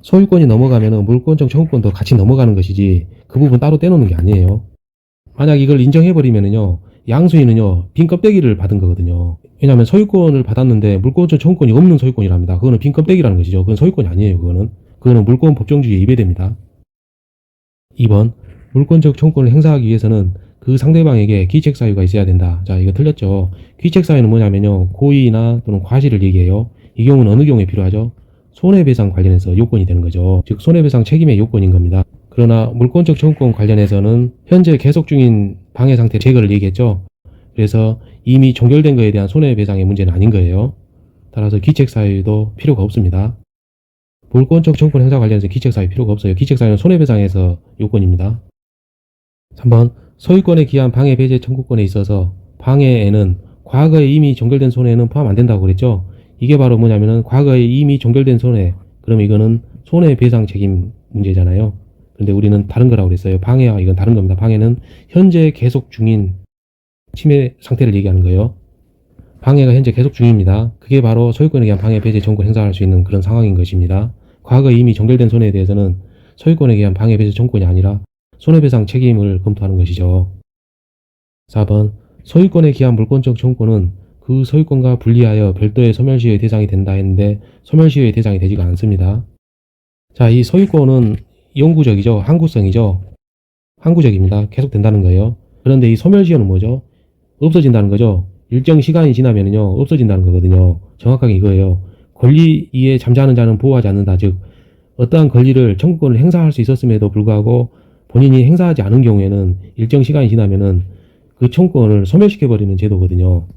소유권이 넘어가면 물권적 청구권도 같이 넘어가는 것이지 그 부분 따로 떼놓는 게 아니에요. 만약 이걸 인정해버리면은요, 양수인은요 빈 껍데기를 받은 거거든요. 왜냐하면 소유권을 받았는데 물권적 청구권이 없는 소유권이랍니다. 그거는 빈 껍데기라는 것이죠. 그건 소유권이 아니에요. 그거는 물권 법정주의에 위배됩니다. 2번, 물권적 청구권을 행사하기 위해서는 그 상대방에게 기책 사유가 있어야 된다. 자, 이거 틀렸죠. 기책 사유는 뭐냐면요, 고의나 또는 과실을 얘기해요. 이 경우는 어느 경우에 필요하죠? 손해배상 관련해서 요건이 되는 거죠. 즉 손해배상 책임의 요건인 겁니다. 그러나 물권적 청구권 관련해서는 현재 계속 중인 방해 상태 제거를 얘기했죠. 그래서 이미 종결된 것에 대한 손해배상의 문제는 아닌 거예요. 따라서 기책사유도 필요가 없습니다. 물권적 청구권 행사 관련해서 기책사유 필요가 없어요. 기책사유는 손해배상에서 요건입니다. 3번, 소유권에 기한 방해 배제 청구권에 있어서 방해에는 과거에 이미 종결된 손해는 포함 안 된다고 그랬죠. 이게 바로 뭐냐면은 과거에 이미 종결된 손해, 그럼 이거는 손해배상 책임 문제잖아요. 그런데 우리는 다른 거라고 그랬어요. 방해와 이건 다른 겁니다. 방해는 현재 계속 중인 침해 상태를 얘기하는 거예요. 방해가 현재 계속 중입니다. 그게 바로 소유권에 의한 방해 배제 청구권 행사할 수 있는 그런 상황인 것입니다. 과거에 이미 종결된 손해에 대해서는 소유권에 의한 방해 배제 청구권이 아니라 손해배상 책임을 검토하는 것이죠. 4번, 소유권에 기한 물권적 청구권은 그 소유권과 분리하여 별도의 소멸시효의 대상이 된다 했는데 소멸시효의 대상이 되지가 않습니다. 자, 이 소유권은 영구적이죠. 항구성이죠. 항구적입니다. 계속 된다는 거예요. 그런데 이 소멸시효는 뭐죠? 없어진다는 거죠. 일정 시간이 지나면요 없어진다는 거거든요. 정확하게 이거예요. 권리에 잠자는 자는 보호하지 않는다. 즉 어떠한 권리를 청구권을 행사할 수 있었음에도 불구하고 본인이 행사하지 않은 경우에는 일정 시간이 지나면은 그 청구권을 소멸시켜버리는 제도거든요.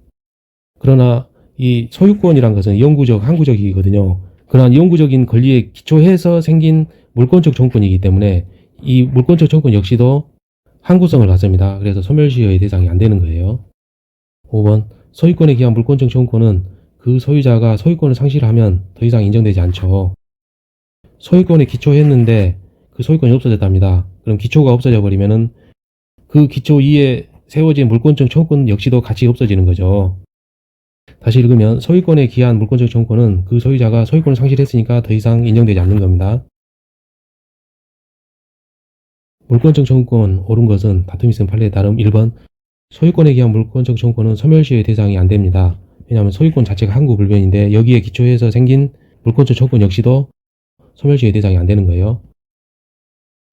그러나 이 소유권이란 것은 영구적, 항구적이거든요. 그러한 영구적인 권리에 기초해서 생긴 물권적 청구권이기 때문에 이 물권적 청구권 역시도 항구성을 갖습니다. 그래서 소멸시효의 대상이 안 되는 거예요. 5번, 소유권에 기한 물권적 청구권은 그 소유자가 소유권을 상실하면 더 이상 인정되지 않죠. 소유권에 기초했는데 그 소유권이 없어졌답니다. 그럼 기초가 없어져 버리면은 그 기초 위에 세워진 물권적 청구권 역시도 같이 없어지는 거죠. 다시 읽으면 소유권에 기한 물권적 청구권은 그 소유자가 소유권을 상실했으니까 더 이상 인정되지 않는 겁니다. 물권적 청구권 옳은 것은 다툼이 있음 판례에 따름 1번, 소유권에 기한 물권적 청구권은 소멸시효의 대상이 안 됩니다. 왜냐하면 소유권 자체가 항구불변인데 여기에 기초해서 생긴 물권적 청구권 역시도 소멸시효의 대상이 안 되는 거예요.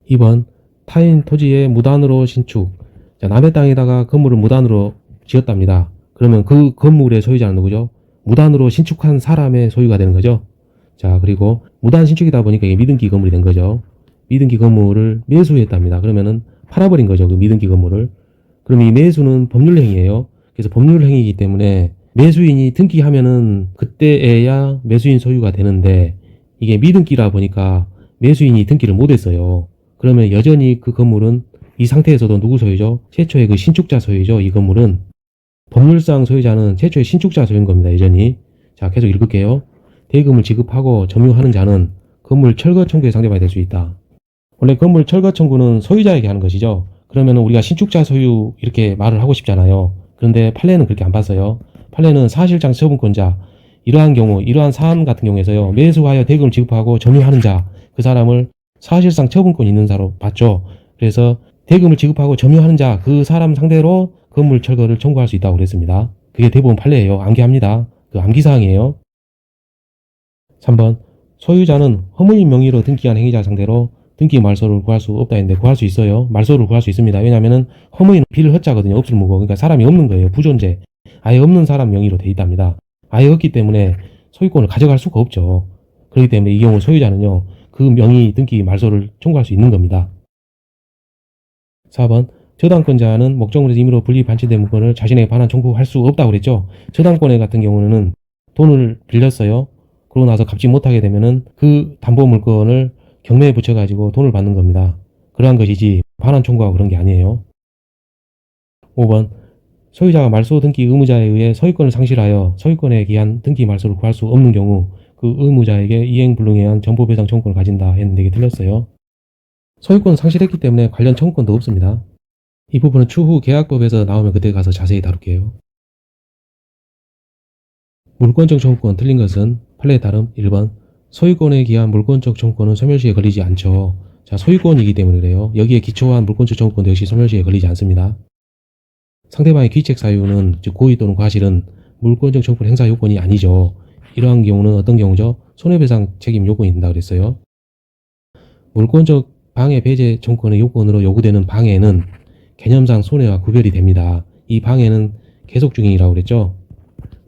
2번, 타인 토지에 무단으로 신축. 자, 남의 땅에다가 건물을 무단으로 지었답니다. 그러면 그 건물의 소유자는 누구죠? 무단으로 신축한 사람의 소유가 되는 거죠. 자, 그리고 무단 신축이다 보니까 이게 미등기 건물이 된 거죠. 미등기 건물을 매수했답니다. 그러면은 팔아버린 거죠. 그 미등기 건물을. 그럼 이 매수는 법률행위예요. 그래서 법률행위이기 때문에 매수인이 등기하면은 그때에야 매수인 소유가 되는데 이게 미등기라 보니까 매수인이 등기를 못했어요. 그러면 여전히 그 건물은 이 상태에서도 누구 소유죠? 최초의 그 신축자 소유죠. 이 건물은 법률상 소유자는 최초의 신축자 소유인 겁니다. 여전히. 자, 계속 읽을게요. 대금을 지급하고 점유하는 자는 건물 철거 청구의 상대방이 될 수 있다. 원래 건물 철거 청구는 소유자에게 하는 것이죠. 그러면 우리가 신축자 소유 이렇게 말을 하고 싶잖아요. 그런데 판례는 그렇게 안 봤어요. 판례는 사실상 처분권자, 이러한 경우, 이러한 사안 같은 경우에서요, 매수하여 대금을 지급하고 점유하는 자, 그 사람을 사실상 처분권 있는 자로 봤죠. 그래서 대금을 지급하고 점유하는 자, 그 사람 상대로 건물 철거를 청구할 수 있다고 그랬습니다. 그게 대부분 판례예요. 암기합니다. 그 암기사항이에요. 3번, 소유자는 허무인 명의로 등기한 행위자 상대로 등기 말소를 구할 수 없다 했는데 구할 수 있어요. 말소를 구할 수 있습니다. 왜냐하면 허무인은 빌 허자거든요. 없을 무고. 그러니까 사람이 없는 거예요. 부존재. 아예 없는 사람 명의로 돼 있답니다. 아예 없기 때문에 소유권을 가져갈 수가 없죠. 그렇기 때문에 이 경우 소유자는요, 그 명의 등기 말소를 청구할 수 있는 겁니다. 4번, 저당권자는 목적물에서 임의로 분리 반취된 물건을 자신에게 반환 청구할 수 없다고 그랬죠. 저당권에 같은 경우는 돈을 빌렸어요. 그러고 나서 갚지 못하게 되면은 그 담보 물건을 경매에 붙여가지고 돈을 받는 겁니다. 그러한 것이지 반환 청구하고 그런 게 아니에요. 5번 소유자가 말소 등기 의무자에 의해 소유권을 상실하여 소유권에 기한 등기 말소를 구할 수 없는 경우 그 의무자에게 이행불능에 의한 전보배상 청구권을 가진다 했는데 이게 틀렸어요. 소유권을 상실했기 때문에 관련 청구권도 없습니다. 이 부분은 추후 계약법에서 나오면 그때 가서 자세히 다룰게요. 물권적 청구권 틀린 것은 판례에 따름 1번 소유권에 기한 물권적 청구권은 소멸시에 걸리지 않죠. 자, 소유권이기 때문에 그래요. 여기에 기초한 물권적 청구권도 역시 소멸시에 걸리지 않습니다. 상대방의 귀책 사유는 즉 고의 또는 과실은 물권적 청구권 행사 요건이 아니죠. 이러한 경우는 어떤 경우죠? 손해배상 책임 요건이 된다 그랬어요. 물권적 방해 배제 청구권의 요건으로 요구되는 방해는 개념상 손해와 구별이 됩니다. 이 방해는 계속 중이라고 그랬죠.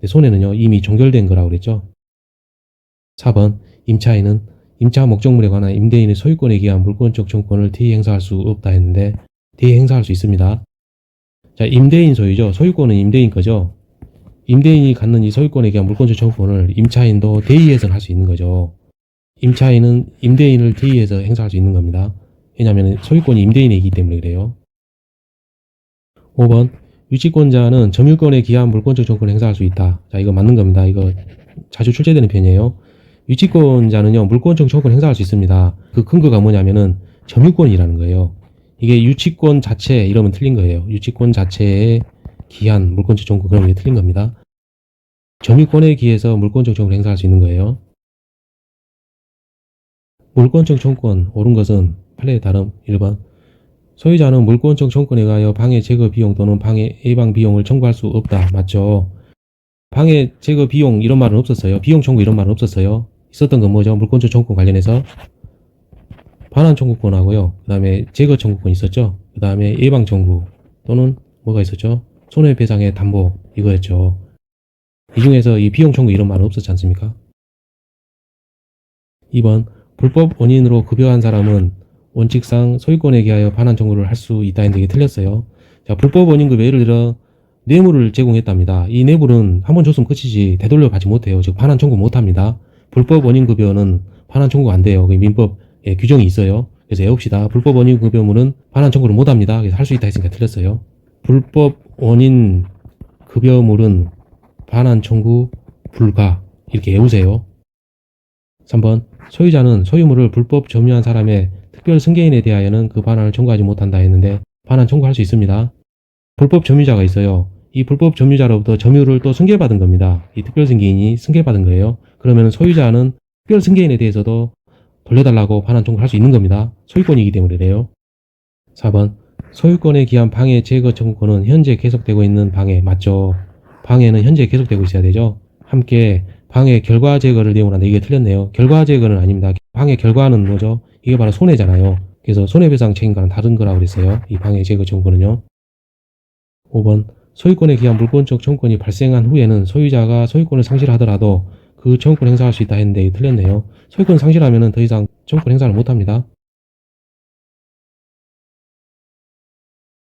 손해는요 이미 종결된 거라고 그랬죠. 4번 임차인은 임차 목적물에 관한 임대인의 소유권에 기한 물권적 청구권을 대의 행사할 수 없다 했는데 대의 행사할 수 있습니다. 자, 임대인 소유죠. 소유권은 임대인 거죠. 임대인이 갖는 이 소유권에 기한 물권적 청구권을 임차인도 대의해서 할 수 있는 거죠. 임차인은 임대인을 대의해서 행사할 수 있는 겁니다. 왜냐하면 소유권이 임대인이기 때문에 그래요. 5번 유치권자는 점유권에 기한 물권적 청구권을 행사할 수 있다. 자, 이거 맞는 겁니다. 이거 자주 출제되는 편이에요. 유치권자는요 물권적 청구권을 행사할 수 있습니다. 그 근거가 뭐냐면은 점유권이라는 거예요. 이게 유치권 자체 이러면 틀린 거예요. 유치권 자체에 기한 물권적 청구권 그러면 이게 틀린 겁니다. 점유권에 기해서 물권적 청구권을 행사할 수 있는 거예요. 물권적 청구권 옳은 것은 판례에 따름 1번 소유자는 물권적 청구권에 의하여 방해 제거 비용 또는 방해 예방 비용을 청구할 수 없다. 맞죠? 방해 제거 비용 이런 말은 없었어요. 비용 청구 이런 말은 없었어요. 있었던 건 뭐죠? 물권적 청구권 관련해서 반환 청구권하고요. 그 다음에 제거 청구권 있었죠. 그 다음에 예방 청구 또는 뭐가 있었죠? 손해배상의 담보 이거였죠. 이 중에서 이 비용 청구 이런 말은 없었지 않습니까? 2번 불법 원인으로 급여한 사람은 원칙상 소유권에 기하여 반환 청구를 할 수 있다 했는데 이게 틀렸어요. 자, 불법 원인 급여 예를 들어 뇌물을 제공했답니다. 이 뇌물은 한 번 줬으면 끝이지 되돌려 받지 못해요. 즉 반환 청구 못합니다. 불법 원인 급여는 반환 청구가 안 돼요. 민법에 규정이 있어요. 그래서 외웁시다. 불법 원인 급여물은 반환 청구를 못합니다. 그래서 할 수 있다 했으니까 틀렸어요. 불법 원인 급여물은 반환 청구 불가 이렇게 외우세요. 3번 소유자는 소유물을 불법 점유한 사람의 특별 승계인에 대하여는 그 반환을 청구하지 못한다 했는데 반환 청구할 수 있습니다. 불법 점유자가 있어요. 이 불법 점유자로부터 점유를 또 승계받은 겁니다. 이 특별 승계인이 승계받은 거예요. 그러면 소유자는 특별 승계인에 대해서도 돌려달라고 반환 청구할 수 있는 겁니다. 소유권이기 때문에 그래요. 4번 소유권에 기한 방해 제거 청구권은 현재 계속되고 있는 방해 맞죠? 방해는 현재 계속되고 있어야 되죠. 함께 방해 결과 제거를 내용을 한다. 이게 틀렸네요. 결과 제거는 아닙니다. 방해 결과는 뭐죠? 이게 바로 손해잖아요. 그래서 손해배상 책임과는 다른 거라고 그랬어요. 이 방해 제거 청구권은요. 5번 소유권에 기한 물권적 청구권이 발생한 후에는 소유자가 소유권을 상실하더라도 그 청구권 행사할 수 있다 했는데 틀렸네요. 소유권 상실하면 더 이상 청구권 행사를 못합니다.